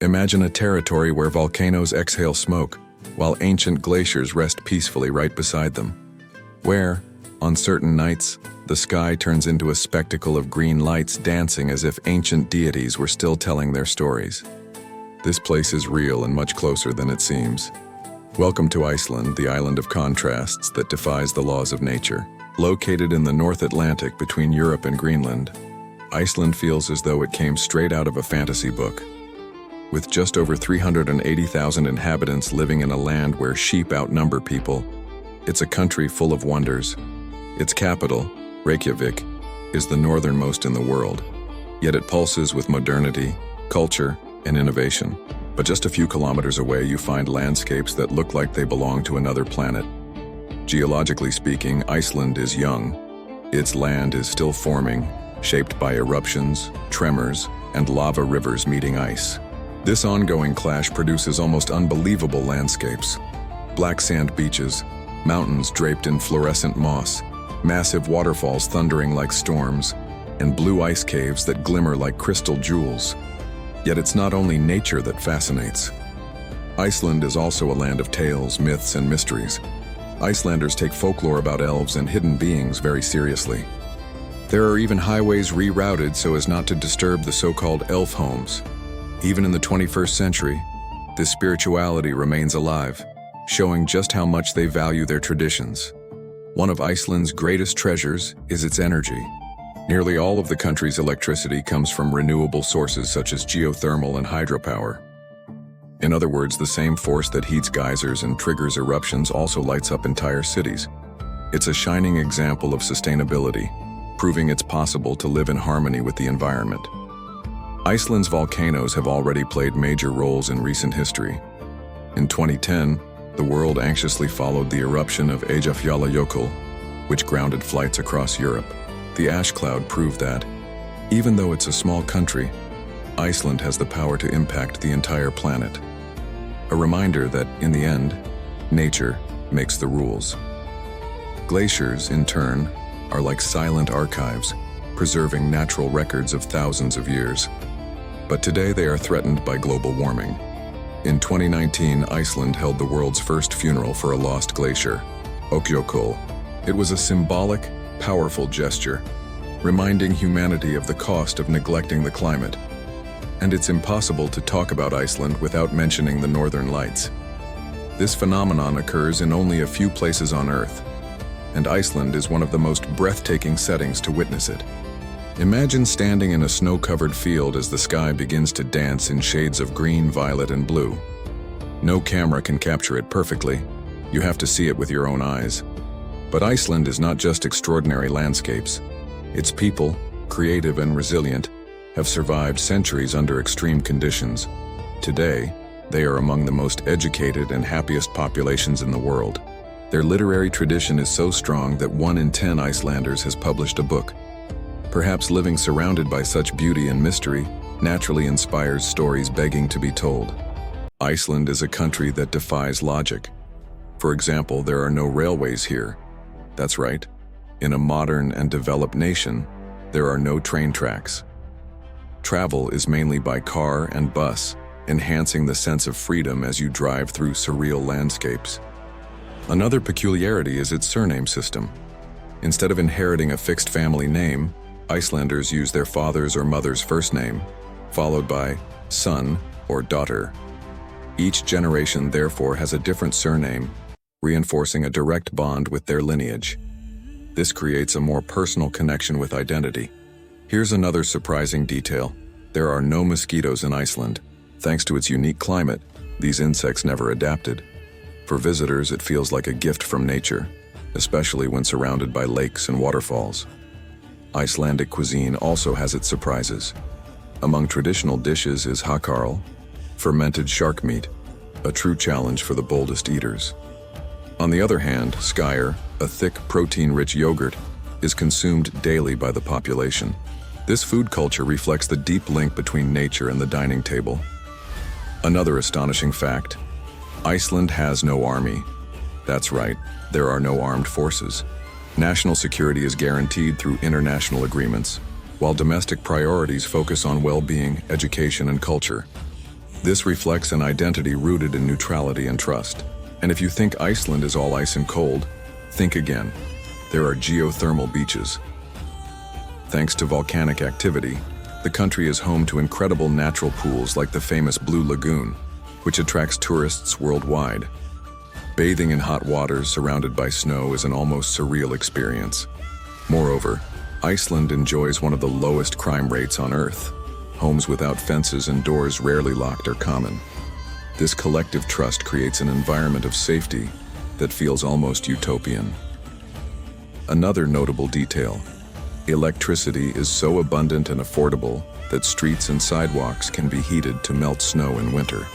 Imagine a territory where volcanoes exhale smoke, while ancient glaciers rest peacefully right beside them. Where, on certain nights, the sky turns into a spectacle of green lights dancing as if ancient deities were still telling their stories. This place is real and much closer than it seems. Welcome to Iceland, the island of contrasts that defies the laws of nature. Located in the North Atlantic between Europe and Greenland, Iceland feels as though it came straight out of a fantasy book. With just over 380,000 inhabitants living in a land where sheep outnumber people, it's a country full of wonders. Its capital, Reykjavik, is the northernmost in the world, yet it pulses with modernity, culture, and innovation. But just a few kilometers away, you find landscapes that look like they belong to another planet. Geologically speaking, Iceland is young. Its land is still forming, shaped by eruptions, tremors, and lava rivers meeting ice. This ongoing clash produces almost unbelievable landscapes. Black sand beaches, mountains draped in fluorescent moss, massive waterfalls thundering like storms, and blue ice caves that glimmer like crystal jewels. Yet it's not only nature that fascinates. Iceland is also a land of tales, myths, and mysteries. Icelanders take folklore about elves and hidden beings very seriously. There are even highways rerouted so as not to disturb the so-called elf homes. Even in the 21st century, this spirituality remains alive, showing just how much they value their traditions. One of Iceland's greatest treasures is its energy. Nearly all of the country's electricity comes from renewable sources such as geothermal and hydropower. In other words, the same force that heats geysers and triggers eruptions also lights up entire cities. It's a shining example of sustainability, proving it's possible to live in harmony with the environment. Iceland's volcanoes have already played major roles in recent history. In 2010, the world anxiously followed the eruption of Eyjafjallajökull, which grounded flights across Europe. The ash cloud proved that, even though it's a small country, Iceland has the power to impact the entire planet. A reminder that, in the end, nature makes the rules. Glaciers, in turn, are like silent archives, preserving natural records of thousands of years. But today they are threatened by global warming. In 2019, Iceland held the world's first funeral for a lost glacier, Eyjafjallajökull. It was a symbolic, powerful gesture, reminding humanity of the cost of neglecting the climate. And it's impossible to talk about Iceland without mentioning the Northern Lights. This phenomenon occurs in only a few places on Earth, and Iceland is one of the most breathtaking settings to witness it. Imagine standing in a snow-covered field as the sky begins to dance in shades of green, violet, and blue. No camera can capture it perfectly. You have to see it with your own eyes. But Iceland is not just extraordinary landscapes. Its people, creative and resilient, have survived centuries under extreme conditions. Today, they are among the most educated and happiest populations in the world. Their literary tradition is so strong that 1 in 10 Icelanders has published a book. Perhaps living surrounded by such beauty and mystery naturally inspires stories begging to be told. Iceland is a country that defies logic. For example, there are no railways here. That's right. In a modern and developed nation, there are no train tracks. Travel is mainly by car and bus, enhancing the sense of freedom as you drive through surreal landscapes. Another peculiarity is its surname system. Instead of inheriting a fixed family name, Icelanders use their father's or mother's first name, followed by son or daughter. Each generation therefore has a different surname, reinforcing a direct bond with their lineage. This creates a more personal connection with identity. Here's another surprising detail. There are no mosquitoes in Iceland. Thanks to its unique climate, these insects never adapted. For visitors, it feels like a gift from nature, especially when surrounded by lakes and waterfalls. Icelandic cuisine also has its surprises. Among traditional dishes is hakarl, fermented shark meat, a true challenge for the boldest eaters. On the other hand, skyr, a thick, protein-rich yogurt, is consumed daily by the population. This food culture reflects the deep link between nature and the dining table. Another astonishing fact: Iceland has no army. That's right, there are no armed forces. National security is guaranteed through international agreements, while domestic priorities focus on well-being, education, and culture. This reflects an identity rooted in neutrality and trust. And if you think Iceland is all ice and cold, think again. There are geothermal beaches. Thanks to volcanic activity, the country is home to incredible natural pools like the famous Blue Lagoon, which attracts tourists worldwide. Bathing in hot waters surrounded by snow is an almost surreal experience. Moreover, Iceland enjoys one of the lowest crime rates on Earth. Homes without fences and doors rarely locked are common. This collective trust creates an environment of safety that feels almost utopian. Another notable detail: electricity is so abundant and affordable that streets and sidewalks can be heated to melt snow in winter.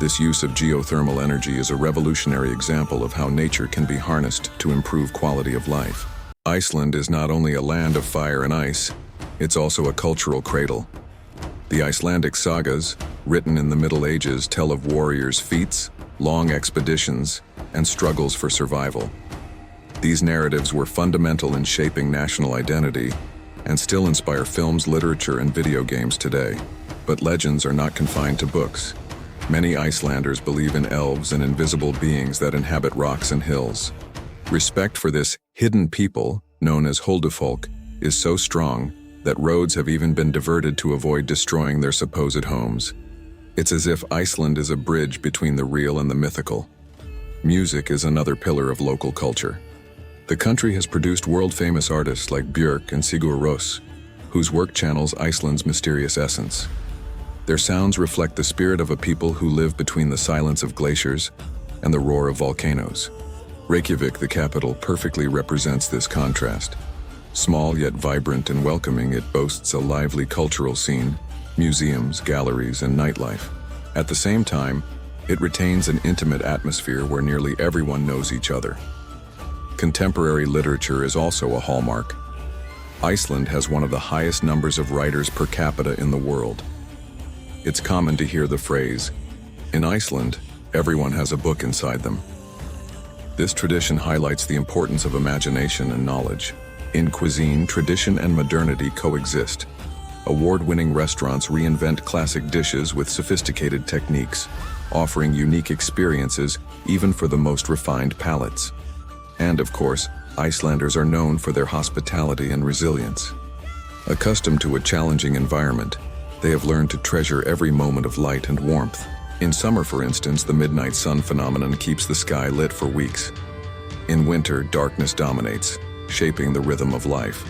This use of geothermal energy is a revolutionary example of how nature can be harnessed to improve quality of life. Iceland is not only a land of fire and ice, it's also a cultural cradle. The Icelandic sagas, written in the Middle Ages, tell of warriors' feats, long expeditions, and struggles for survival. These narratives were fundamental in shaping national identity and still inspire films, literature, and video games today. But legends are not confined to books. Many Icelanders believe in elves and invisible beings that inhabit rocks and hills. Respect for this hidden people, known as Huldufolk, is so strong that roads have even been diverted to avoid destroying their supposed homes. It's as if Iceland is a bridge between the real and the mythical. Music is another pillar of local culture. The country has produced world-famous artists like Björk and Sigur Rós, whose work channels Iceland's mysterious essence. Their sounds reflect the spirit of a people who live between the silence of glaciers and the roar of volcanoes. Reykjavik, the capital, perfectly represents this contrast. Small yet vibrant and welcoming, it boasts a lively cultural scene, museums, galleries, and nightlife. At the same time, it retains an intimate atmosphere where nearly everyone knows each other. Contemporary literature is also a hallmark. Iceland has one of the highest numbers of writers per capita in the world. It's common to hear the phrase, "In Iceland, everyone has a book inside them." This tradition highlights the importance of imagination and knowledge. In cuisine, tradition and modernity coexist. Award-winning restaurants reinvent classic dishes with sophisticated techniques, offering unique experiences even for the most refined palates. And of course, Icelanders are known for their hospitality and resilience. Accustomed to a challenging environment, they have learned to treasure every moment of light and warmth. In summer, for instance, the midnight sun phenomenon keeps the sky lit for weeks. In winter, darkness dominates, shaping the rhythm of life.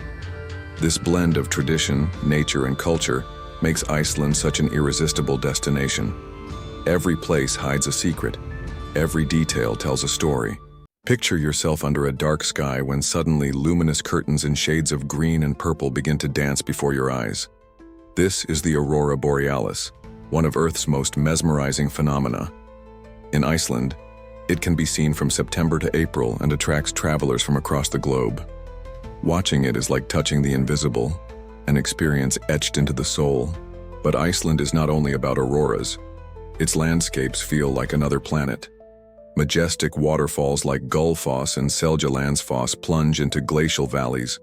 This blend of tradition, nature, and culture makes Iceland such an irresistible destination. Every place hides a secret. Every detail tells a story. Picture yourself under a dark sky when suddenly luminous curtains in shades of green and purple begin to dance before your eyes. This is the aurora borealis, one of Earth's most mesmerizing phenomena. In Iceland, it can be seen from September to April and attracts travelers from across the globe. Watching it is like touching the invisible, an experience etched into the soul. But Iceland is not only about auroras. Its landscapes feel like another planet. Majestic waterfalls like Gullfoss and Seljalandsfoss plunge into glacial valleys,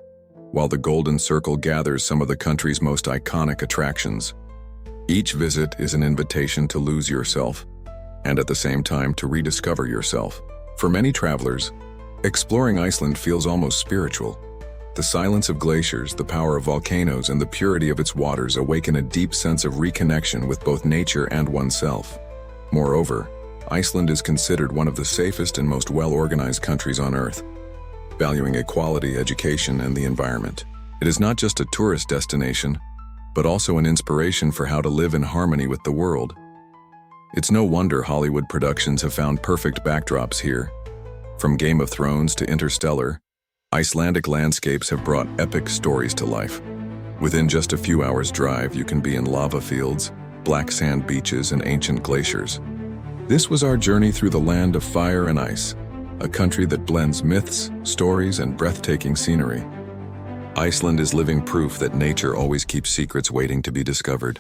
while the Golden Circle gathers some of the country's most iconic attractions. Each visit is an invitation to lose yourself, and at the same time to rediscover yourself. For many travelers, exploring Iceland feels almost spiritual. The silence of glaciers, the power of volcanoes, and the purity of its waters awaken a deep sense of reconnection with both nature and oneself. Moreover, Iceland is considered one of the safest and most well-organized countries on Earth, valuing equality, education, and the environment. It is not just a tourist destination, but also an inspiration for how to live in harmony with the world. It's no wonder Hollywood productions have found perfect backdrops here. From Game of Thrones to Interstellar, Icelandic landscapes have brought epic stories to life. Within just a few hours' drive, you can be in lava fields, black sand beaches, and ancient glaciers. This was our journey through the land of fire and ice, a country that blends myths, stories, and breathtaking scenery. Iceland is living proof that nature always keeps secrets waiting to be discovered.